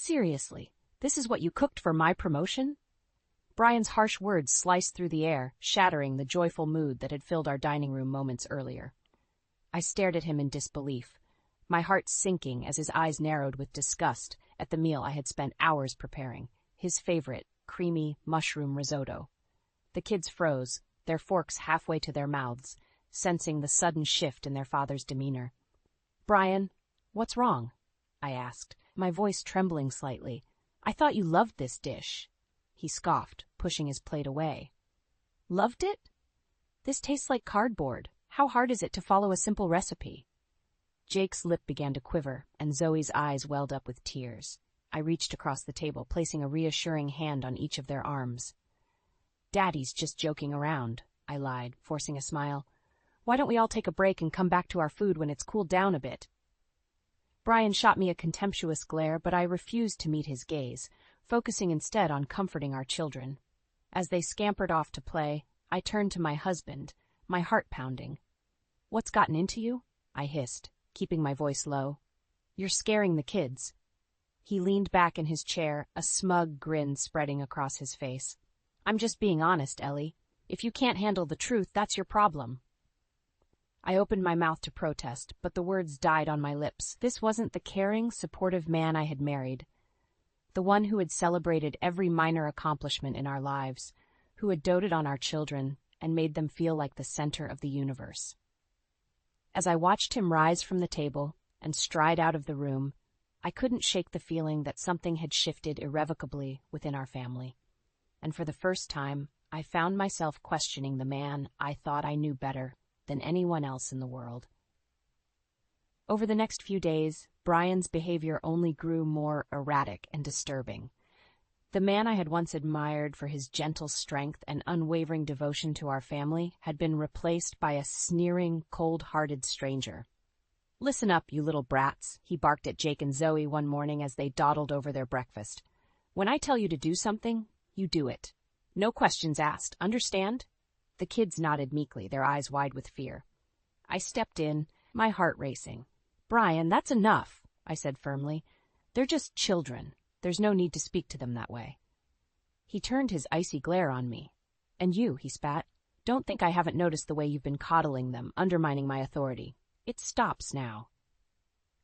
Seriously, this is what you cooked for my promotion? Brian's harsh words sliced through the air, shattering the joyful mood that had filled our dining room moments earlier. I stared at him in disbelief, my heart sinking as his eyes narrowed with disgust at the meal I had spent hours preparing, his favorite, creamy mushroom risotto. The kids froze, their forks halfway to their mouths, sensing the sudden shift in their father's demeanor. "Brian, what's wrong?" I asked, my voice trembling slightly. "I thought you loved this dish." He scoffed, pushing his plate away. "Loved it? This tastes like cardboard. How hard is it to follow a simple recipe?" Jake's lip began to quiver, and Zoe's eyes welled up with tears. I reached across the table, placing a reassuring hand on each of their arms. "Daddy's just joking around," I lied, forcing a smile. "Why don't we all take a break and come back to our food when it's cooled down a bit?" Brian shot me a contemptuous glare, but I refused to meet his gaze, focusing instead on comforting our children. As they scampered off to play, I turned to my husband, my heart pounding. "What's gotten into you?" I hissed, keeping my voice low. "You're scaring the kids." He leaned back in his chair, a smug grin spreading across his face. "I'm just being honest, Ellie. If you can't handle the truth, that's your problem." I opened my mouth to protest, but the words died on my lips. This wasn't the caring, supportive man I had married. The one who had celebrated every minor accomplishment in our lives, who had doted on our children and made them feel like the center of the universe. As I watched him rise from the table and stride out of the room, I couldn't shake the feeling that something had shifted irrevocably within our family. And for the first time, I found myself questioning the man I thought I knew better than anyone else in the world. Over the next few days, Brian's behavior only grew more erratic and disturbing. The man I had once admired for his gentle strength and unwavering devotion to our family had been replaced by a sneering, cold-hearted stranger. "Listen up, you little brats," he barked at Jake and Zoe one morning as they dawdled over their breakfast. "When I tell you to do something, you do it. No questions asked, understand?" The kids nodded meekly, their eyes wide with fear. I stepped in, my heart racing. "Brian, that's enough," I said firmly. "They're just children. There's no need to speak to them that way." He turned his icy glare on me. "And you," he spat, "don't think I haven't noticed the way you've been coddling them, undermining my authority. It stops now."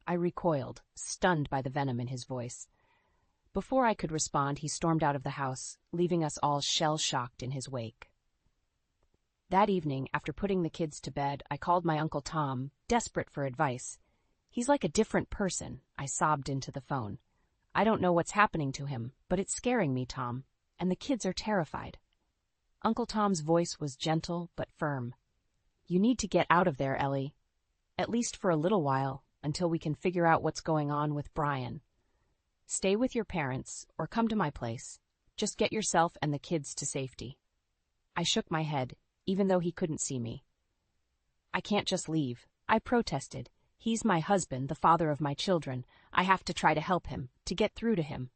I recoiled, stunned by the venom in his voice. Before I could respond, he stormed out of the house, leaving us all shell-shocked in his wake. That evening, after putting the kids to bed, I called my Uncle Tom, desperate for advice. "He's like a different person," I sobbed into the phone. "I don't know what's happening to him, but it's scaring me, Tom, and the kids are terrified." Uncle Tom's voice was gentle but firm. "You need to get out of there, Ellie. At least for a little while, until we can figure out what's going on with Brian. Stay with your parents, or come to my place. Just get yourself and the kids to safety." I shook my head, even though he couldn't see me. "I can't just leave," I protested. "He's my husband, the father of my children. I have to try to help him, to get through to him."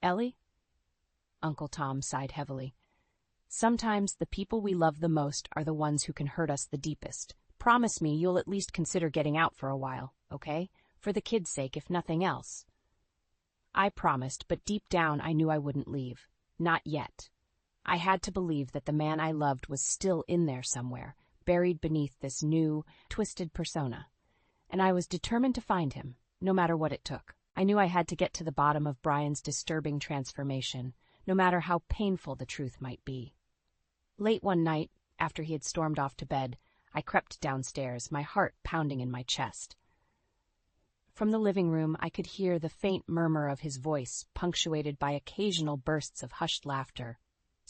"Ellie?" Uncle Tom sighed heavily. "Sometimes the people we love the most are the ones who can hurt us the deepest. Promise me you'll at least consider getting out for a while, okay? For the kids' sake, if nothing else." I promised, but deep down I knew I wouldn't leave. Not yet. I had to believe that the man I loved was still in there somewhere, buried beneath this new, twisted persona. And I was determined to find him, no matter what it took. I knew I had to get to the bottom of Brian's disturbing transformation, no matter how painful the truth might be. Late one night, after he had stormed off to bed, I crept downstairs, my heart pounding in my chest. From the living room, I could hear the faint murmur of his voice, punctuated by occasional bursts of hushed laughter.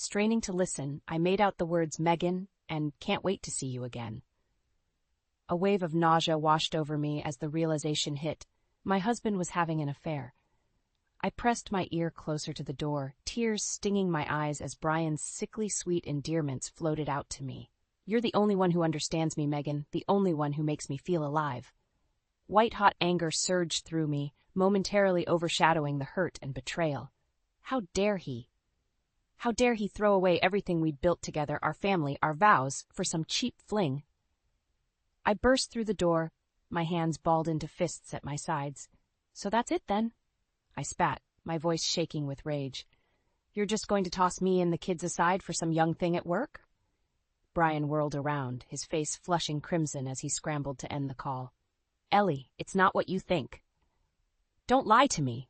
Straining to listen, I made out the words "Megan" and "can't wait to see you again." A wave of nausea washed over me as the realization hit. My husband was having an affair. I pressed my ear closer to the door, tears stinging my eyes as Brian's sickly sweet endearments floated out to me. "You're the only one who understands me, Megan, the only one who makes me feel alive." White-hot anger surged through me, momentarily overshadowing the hurt and betrayal. How dare he? How dare he throw away everything we'd built together, our family, our vows, for some cheap fling? I burst through the door, my hands balled into fists at my sides. "So that's it, then?" I spat, my voice shaking with rage. You're just going to toss me and the kids aside for some young thing at work? Brian whirled around, his face flushing crimson as he scrambled to end the call. Ellie, it's not what you think. Don't lie to me,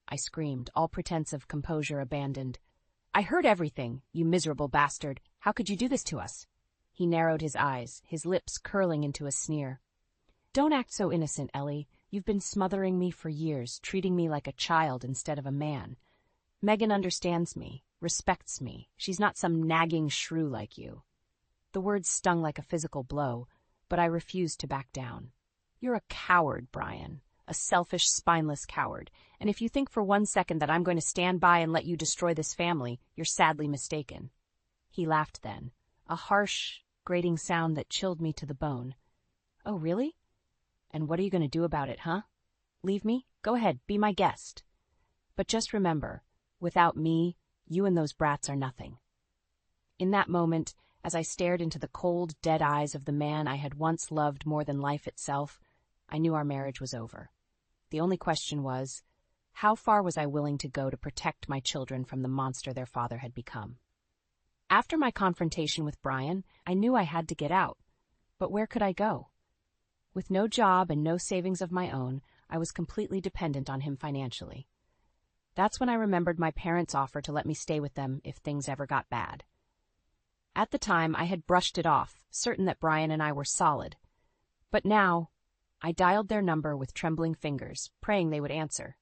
I screamed, all pretense of composure abandoned. I heard everything, you miserable bastard. How could you do this to us? He narrowed his eyes, his lips curling into a sneer. Don't act so innocent, Ellie. You've been smothering me for years, treating me like a child instead of a man. Megan understands me, respects me. She's not some nagging shrew like you. The words stung like a physical blow, but I refused to back down. You're a coward, Brian. A selfish, spineless coward. And if you think for 1 second that I'm going to stand by and let you destroy this family, you're sadly mistaken. He laughed then, a harsh, grating sound that chilled me to the bone. Oh, really? And what are you going to do about it, huh? Leave me? Go ahead, be my guest. But just remember, without me, you and those brats are nothing. In that moment, as I stared into the cold, dead eyes of the man I had once loved more than life itself, I knew our marriage was over. The only question was, how far was I willing to go to protect my children from the monster their father had become? After my confrontation with Brian, I knew I had to get out. But where could I go? With no job and no savings of my own, I was completely dependent on him financially. That's when I remembered my parents' offer to let me stay with them if things ever got bad. At the time, I had brushed it off, certain that Brian and I were solid. But now, I dialed their number with trembling fingers, praying they would answer.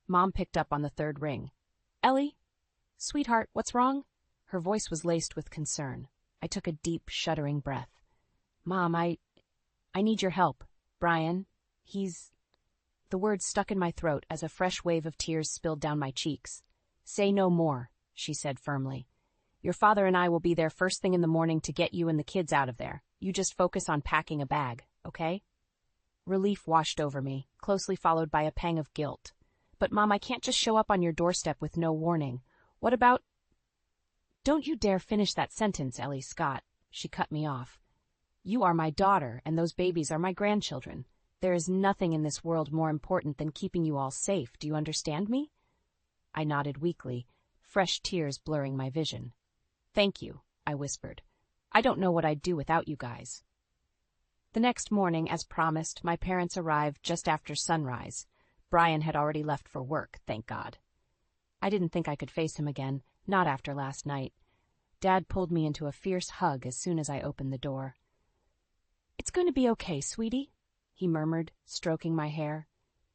Mom picked up on the third ring. Ellie? Sweetheart, what's wrong? Her voice was laced with concern. I took a deep, shuddering breath. Mom, I need your help. Brian, The words stuck in my throat as a fresh wave of tears spilled down my cheeks. Say no more, she said firmly. Your father and I will be there first thing in the morning to get you and the kids out of there. You just focus on packing a bag, okay? Relief washed over me, closely followed by a pang of guilt. But, Mom, I can't just show up on your doorstep with no warning. What about... Don't you dare finish that sentence, Ellie Scott. She cut me off. You are my daughter, and those babies are my grandchildren. There is nothing in this world more important than keeping you all safe. Do you understand me? I nodded weakly, fresh tears blurring my vision. Thank you, I whispered. I don't know what I'd do without you guys. The next morning, as promised, my parents arrived just after sunrise. Brian had already left for work, thank God. I didn't think I could face him again, not after last night. Dad pulled me into a fierce hug as soon as I opened the door. It's going to be okay, sweetie, he murmured, stroking my hair.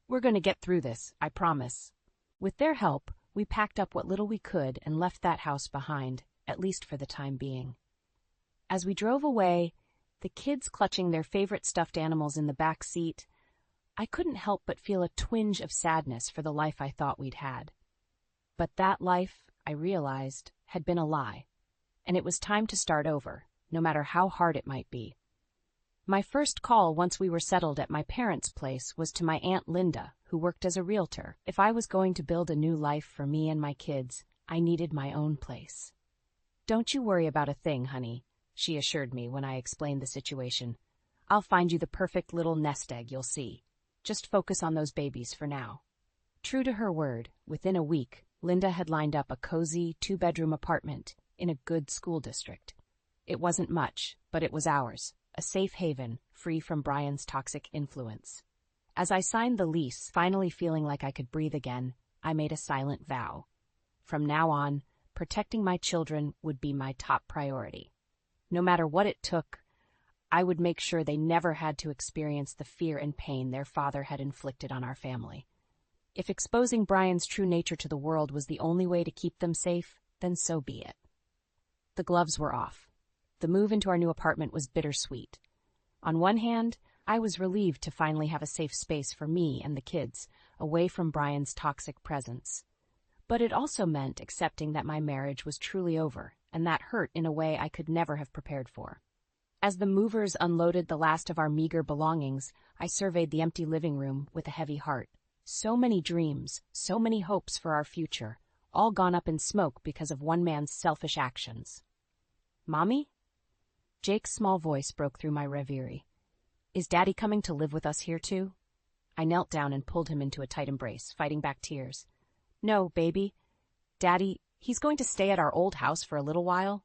We're going to get through this, I promise. With their help, we packed up what little we could and left that house behind, at least for the time being. As we drove away, the kids clutching their favorite stuffed animals in the back seat, I couldn't help but feel a twinge of sadness for the life I thought we'd had. But that life, I realized, had been a lie, and it was time to start over, no matter how hard it might be. My first call once we were settled at my parents' place was to my Aunt Linda, who worked as a realtor. If I was going to build a new life for me and my kids, I needed my own place. Don't you worry about a thing, honey, she assured me when I explained the situation. I'll find you the perfect little nest egg you'll see. Just focus on those babies for now. True to her word, within a week, Linda had lined up a cozy 2-bedroom apartment in a good school district. It wasn't much, but it was ours, a safe haven, free from Brian's toxic influence. As I signed the lease, finally feeling like I could breathe again, I made a silent vow. From now on, protecting my children would be my top priority. No matter what it took, I would make sure they never had to experience the fear and pain their father had inflicted on our family. If exposing Brian's true nature to the world was the only way to keep them safe, then so be it. The gloves were off. The move into our new apartment was bittersweet. On one hand, I was relieved to finally have a safe space for me and the kids, away from Brian's toxic presence. But it also meant accepting that my marriage was truly over, and that hurt in a way I could never have prepared for. As the movers unloaded the last of our meager belongings, I surveyed the empty living room with a heavy heart. So many dreams, so many hopes for our future, all gone up in smoke because of one man's selfish actions. Mommy? Jake's small voice broke through my reverie. Is Daddy coming to live with us here too? I knelt down and pulled him into a tight embrace, fighting back tears. No, baby. Daddy, he's going to stay at our old house for a little while.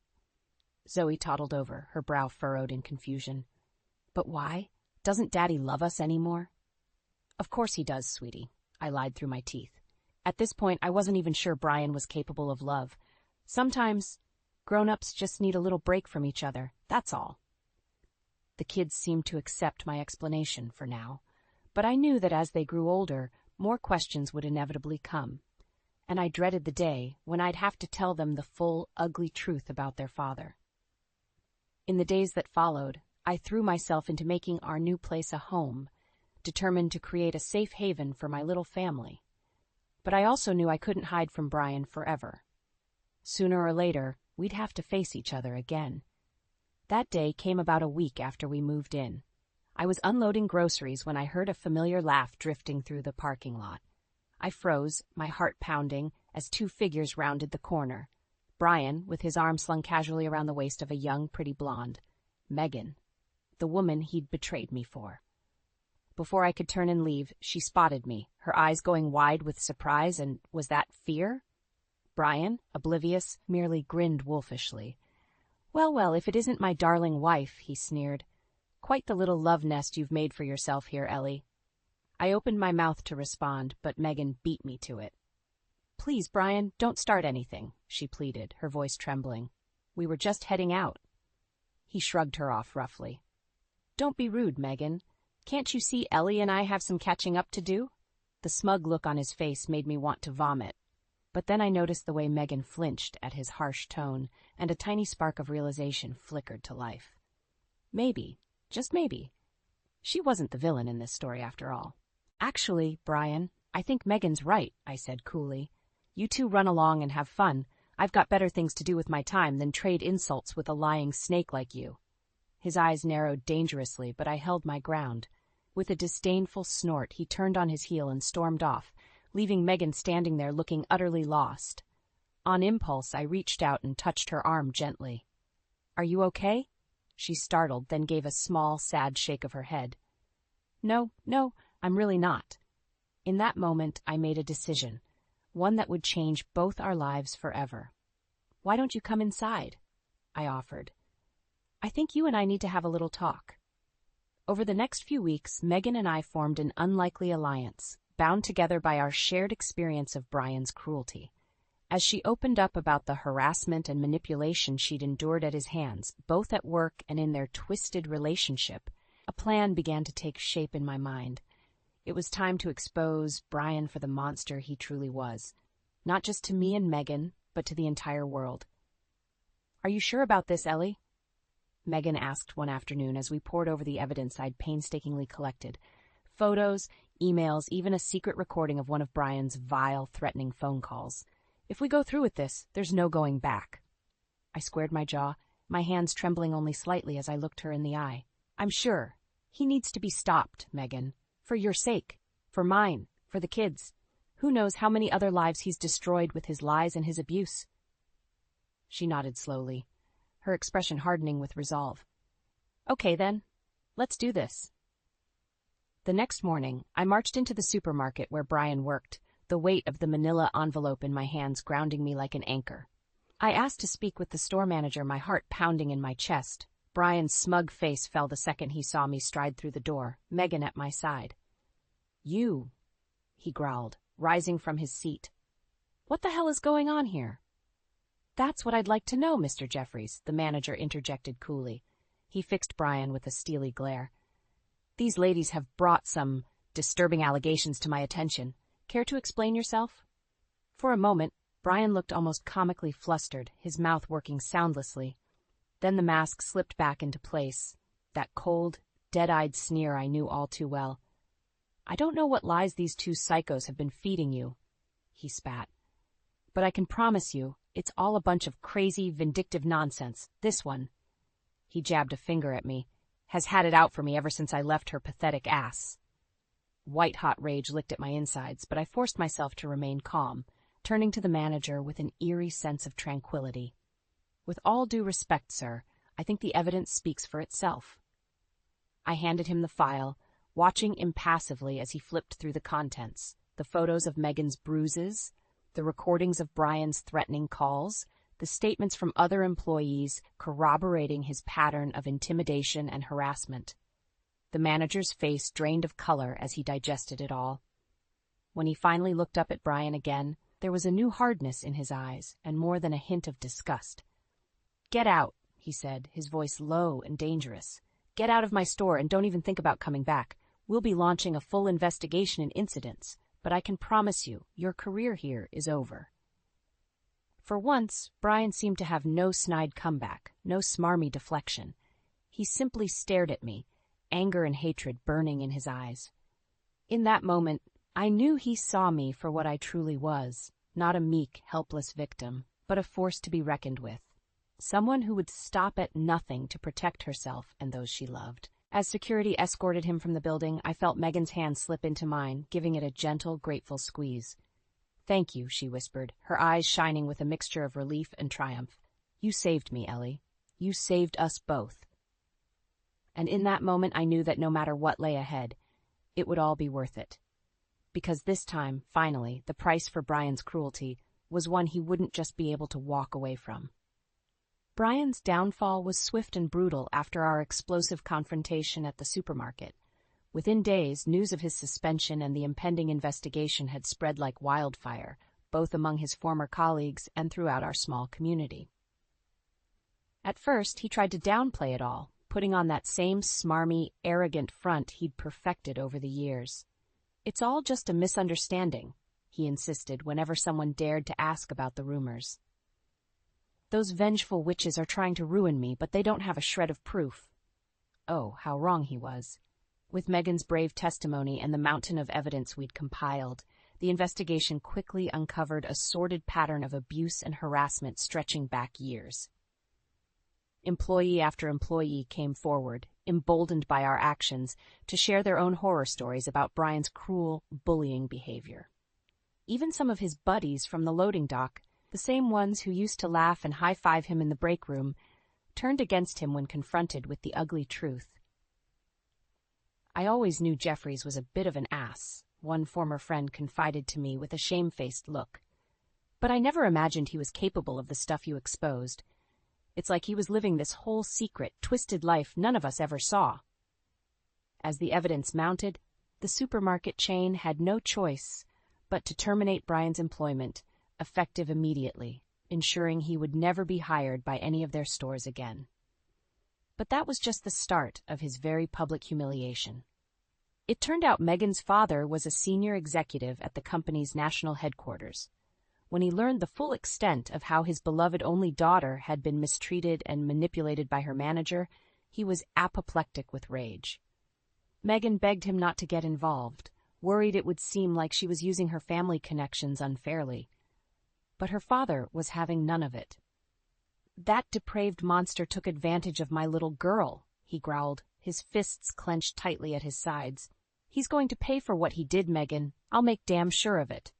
Zoe toddled over, her brow furrowed in confusion. But why? Doesn't Daddy love us anymore? Of course he does, sweetie, I lied through my teeth. At this point, I wasn't even sure Brian was capable of love. Sometimes, grown-ups just need a little break from each other, that's all. The kids seemed to accept my explanation for now, but I knew that as they grew older, more questions would inevitably come, and I dreaded the day when I'd have to tell them the full, ugly truth about their father. In the days that followed, I threw myself into making our new place a home, determined to create a safe haven for my little family. But I also knew I couldn't hide from Brian forever. Sooner or later, we'd have to face each other again. That day came about a week after we moved in. I was unloading groceries when I heard a familiar laugh drifting through the parking lot. I froze, my heart pounding, as two figures rounded the corner. Brian, with his arm slung casually around the waist of a young, pretty blonde. Megan, the woman he'd betrayed me for. Before I could turn and leave, she spotted me, her eyes going wide with surprise, and was that fear? Brian, oblivious, merely grinned wolfishly. Well, if it isn't my darling wife, he sneered. Quite the little love nest you've made for yourself here, Ellie. I opened my mouth to respond, but Megan beat me to it. Please, Brian, don't start anything, she pleaded, her voice trembling. We were just heading out. He shrugged her off roughly. Don't be rude, Megan. Can't you see Ellie and I have some catching up to do? The smug look on his face made me want to vomit. But then I noticed the way Megan flinched at his harsh tone, and a tiny spark of realization flickered to life. Maybe, just maybe, she wasn't the villain in this story after all. Actually, Brian, I think Megan's right, I said coolly. You two run along and have fun. I've got better things to do with my time than trade insults with a lying snake like you. His eyes narrowed dangerously, but I held my ground. With a disdainful snort, he turned on his heel and stormed off, leaving Megan standing there looking utterly lost. On impulse, I reached out and touched her arm gently. Are you okay? She startled, then gave a small, sad shake of her head. No, I'm really not. In that moment, I made a decision, one that would change both our lives forever. Why don't you come inside? I offered. I think you and I need to have a little talk. Over the next few weeks, Megan and I formed an unlikely alliance, bound together by our shared experience of Brian's cruelty. As she opened up about the harassment and manipulation she'd endured at his hands, both at work and in their twisted relationship, a plan began to take shape in my mind. It was time to expose Brian for the monster he truly was, not just to me and Megan, but to the entire world. Are you sure about this, Ellie? Megan asked one afternoon as we pored over the evidence I'd painstakingly collected. Photos, emails, even a secret recording of one of Brian's vile, threatening phone calls. If we go through with this, there's no going back. I squared my jaw, my hands trembling only slightly as I looked her in the eye. I'm sure. He needs to be stopped, Megan. For your sake. For mine. For the kids. Who knows how many other lives he's destroyed with his lies and his abuse? She nodded slowly, her expression hardening with resolve. Okay, then. Let's do this. The next morning, I marched into the supermarket where Brian worked, the weight of the manila envelope in my hands grounding me like an anchor. I asked to speak with the store manager, my heart pounding in my chest. Brian's smug face fell the second he saw me stride through the door, Megan at my side. You, he growled, rising from his seat. What the hell is going on here? That's what I'd like to know, Mr. Jeffries, the manager interjected coolly. He fixed Brian with a steely glare. These ladies have brought some disturbing allegations to my attention. Care to explain yourself? For a moment, Brian looked almost comically flustered, his mouth working soundlessly. Then the mask slipped back into place, that cold, dead-eyed sneer I knew all too well. I don't know what lies these two psychos have been feeding you, he spat. But I can promise you, it's all a bunch of crazy, vindictive nonsense. This one, he jabbed a finger at me, has had it out for me ever since I left her pathetic ass. White-hot rage licked at my insides, but I forced myself to remain calm, turning to the manager with an eerie sense of tranquility. With all due respect, sir, I think the evidence speaks for itself. I handed him the file, watching impassively as he flipped through the contents, the photos of Megan's bruises, the recordings of Brian's threatening calls, the statements from other employees corroborating his pattern of intimidation and harassment. The manager's face drained of color as he digested it all. When he finally looked up at Brian again, there was a new hardness in his eyes and more than a hint of disgust. "Get out," he said, his voice low and dangerous. "Get out of my store and don't even think about coming back. We'll be launching a full investigation in incidents, but I can promise you, your career here is over." For once, Brian seemed to have no snide comeback, no smarmy deflection. He simply stared at me, anger and hatred burning in his eyes. In that moment, I knew he saw me for what I truly was, not a meek, helpless victim, but a force to be reckoned with. Someone who would stop at nothing to protect herself and those she loved. As security escorted him from the building, I felt Megan's hand slip into mine, giving it a gentle, grateful squeeze. "Thank you," she whispered, her eyes shining with a mixture of relief and triumph. "You saved me, Ellie. You saved us both." And in that moment I knew that no matter what lay ahead, it would all be worth it. Because this time, finally, the price for Brian's cruelty was one he wouldn't just be able to walk away from. Brian's downfall was swift and brutal after our explosive confrontation at the supermarket. Within days, news of his suspension and the impending investigation had spread like wildfire, both among his former colleagues and throughout our small community. At first, he tried to downplay it all, putting on that same smarmy, arrogant front he'd perfected over the years. "It's all just a misunderstanding," he insisted whenever someone dared to ask about the rumors. "Those vengeful witches are trying to ruin me, but they don't have a shred of proof." Oh, how wrong he was. With Megan's brave testimony and the mountain of evidence we'd compiled, the investigation quickly uncovered a sordid pattern of abuse and harassment stretching back years. Employee after employee came forward, emboldened by our actions, to share their own horror stories about Brian's cruel, bullying behavior. Even some of his buddies from the loading dock, the same ones who used to laugh and high-five him in the break room, turned against him when confronted with the ugly truth. "I always knew Jeffries was a bit of an ass," one former friend confided to me with a shamefaced look. "But I never imagined he was capable of the stuff you exposed. It's like he was living this whole secret, twisted life none of us ever saw." As the evidence mounted, the supermarket chain had no choice but to terminate Brian's employment, effective immediately, ensuring he would never be hired by any of their stores again. But that was just the start of his very public humiliation. It turned out Megan's father was a senior executive at the company's national headquarters. When he learned the full extent of how his beloved only daughter had been mistreated and manipulated by her manager, he was apoplectic with rage. Megan begged him not to get involved, worried it would seem like she was using her family connections unfairly. But her father was having none of it. "That depraved monster took advantage of my little girl," he growled, his fists clenched tightly at his sides. "He's going to pay for what he did, Megan. I'll make damn sure of it."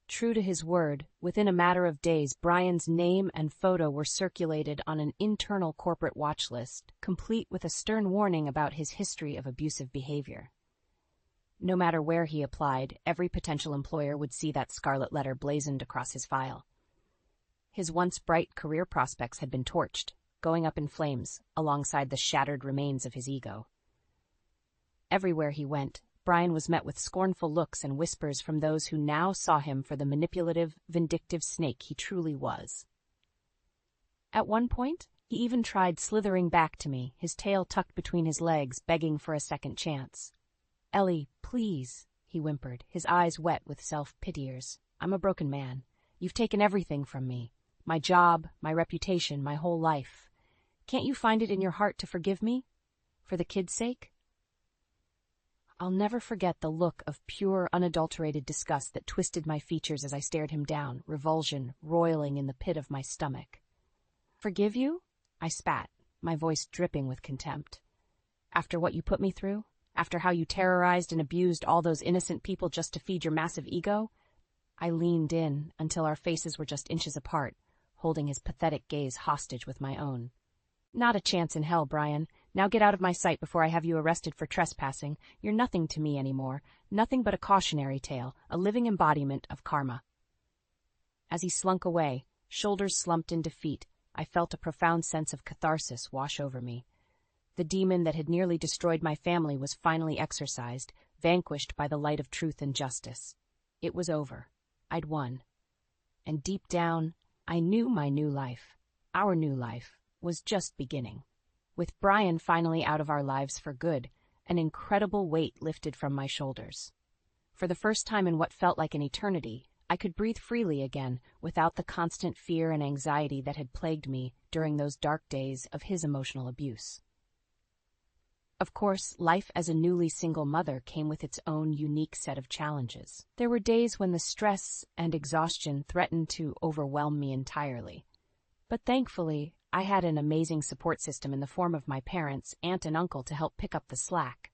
True to his word, within a matter of days, Brian's name and photo were circulated on an internal corporate watch list, complete with a stern warning about his history of abusive behavior. No matter where he applied, every potential employer would see that scarlet letter blazoned across his file. His once bright career prospects had been torched, going up in flames, alongside the shattered remains of his ego. Everywhere he went, Brian was met with scornful looks and whispers from those who now saw him for the manipulative, vindictive snake he truly was. At one point, he even tried slithering back to me, his tail tucked between his legs, begging for a second chance. "Ellie, please," he whimpered, his eyes wet with self-pitiers. "I'm a broken man. You've taken everything from me. My job, my reputation, my whole life. Can't you find it in your heart to forgive me? For the kid's sake?" I'll never forget the look of pure, unadulterated disgust that twisted my features as I stared him down, revulsion roiling in the pit of my stomach. "Forgive you?" I spat, my voice dripping with contempt. "After what you put me through? After how you terrorized and abused all those innocent people just to feed your massive ego?" I leaned in until our faces were just inches apart, holding his pathetic gaze hostage with my own. "Not a chance in hell, Brian. Now get out of my sight before I have you arrested for trespassing. You're nothing to me anymore. Nothing but a cautionary tale, a living embodiment of karma." As he slunk away, shoulders slumped in defeat, I felt a profound sense of catharsis wash over me. The demon that had nearly destroyed my family was finally exorcised, vanquished by the light of truth and justice. It was over. I'd won. And deep down, I knew my new life, our new life, was just beginning. With Brian finally out of our lives for good, an incredible weight lifted from my shoulders. For the first time in what felt like an eternity, I could breathe freely again without the constant fear and anxiety that had plagued me during those dark days of his emotional abuse. Of course, life as a newly single mother came with its own unique set of challenges. There were days when the stress and exhaustion threatened to overwhelm me entirely. But thankfully, I had an amazing support system in the form of my parents, aunt and uncle to help pick up the slack.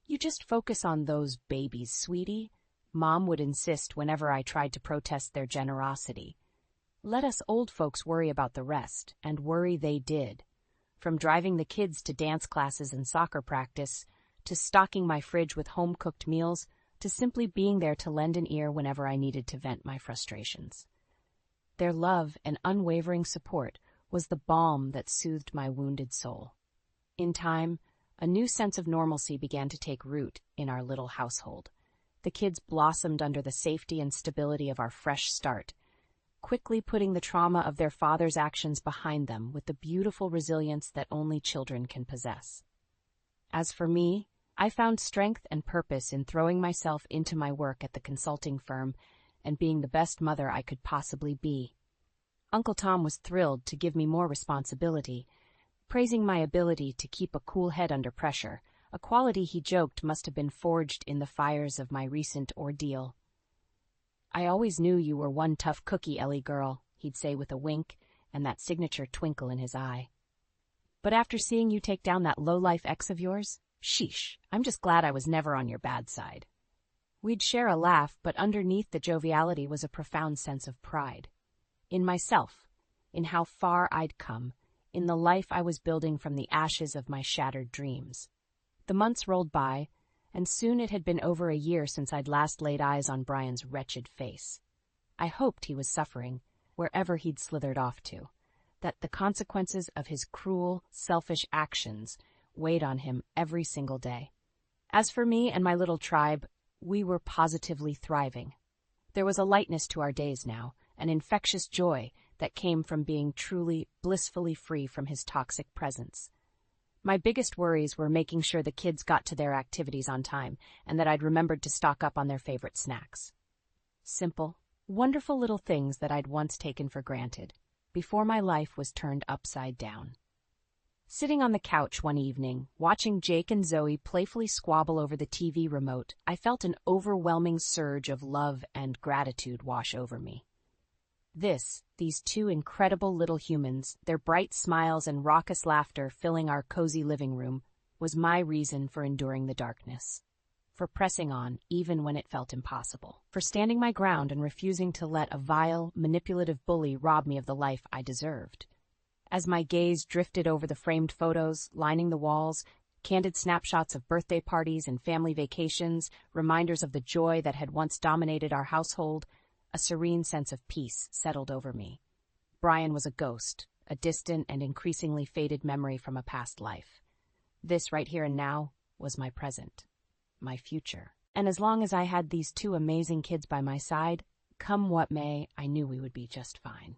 "You just focus on those babies, sweetie," Mom would insist whenever I tried to protest their generosity. "Let us old folks worry about the rest," and worry they did. From driving the kids to dance classes and soccer practice, to stocking my fridge with home-cooked meals, to simply being there to lend an ear whenever I needed to vent my frustrations. Their love and unwavering support was the balm that soothed my wounded soul. In time, a new sense of normalcy began to take root in our little household. The kids blossomed under the safety and stability of our fresh start, quickly putting the trauma of their father's actions behind them with the beautiful resilience that only children can possess. As for me, I found strength and purpose in throwing myself into my work at the consulting firm and being the best mother I could possibly be. Uncle Tom was thrilled to give me more responsibility, praising my ability to keep a cool head under pressure, a quality he joked must have been forged in the fires of my recent ordeal. "I always knew you were one tough cookie, Ellie girl," he'd say with a wink and that signature twinkle in his eye. "But after seeing you take down that low-life ex of yours, sheesh, I'm just glad I was never on your bad side." We'd share a laugh, but underneath the joviality was a profound sense of pride. In myself, in how far I'd come, in the life I was building from the ashes of my shattered dreams. The months rolled by, and soon it had been over a year since I'd last laid eyes on Brian's wretched face. I hoped he was suffering, wherever he'd slithered off to, that the consequences of his cruel, selfish actions weighed on him every single day. As for me and my little tribe, we were positively thriving. There was a lightness to our days now, an infectious joy that came from being truly, blissfully free from his toxic presence. My biggest worries were making sure the kids got to their activities on time and that I'd remembered to stock up on their favorite snacks. Simple, wonderful little things that I'd once taken for granted, before my life was turned upside down. Sitting on the couch one evening, watching Jake and Zoe playfully squabble over the TV remote, I felt an overwhelming surge of love and gratitude wash over me. These two incredible little humans, their bright smiles and raucous laughter filling our cozy living room, was my reason for enduring the darkness, for pressing on even when it felt impossible, for standing my ground and refusing to let a vile, manipulative bully rob me of the life I deserved. As my gaze drifted over the framed photos lining the walls, candid snapshots of birthday parties and family vacations, reminders of the joy that had once dominated our household, a serene sense of peace settled over me. Brian was a ghost, a distant and increasingly faded memory from a past life. This right here and now was my present, my future. And as long as I had these two amazing kids by my side, come what may, I knew we would be just fine.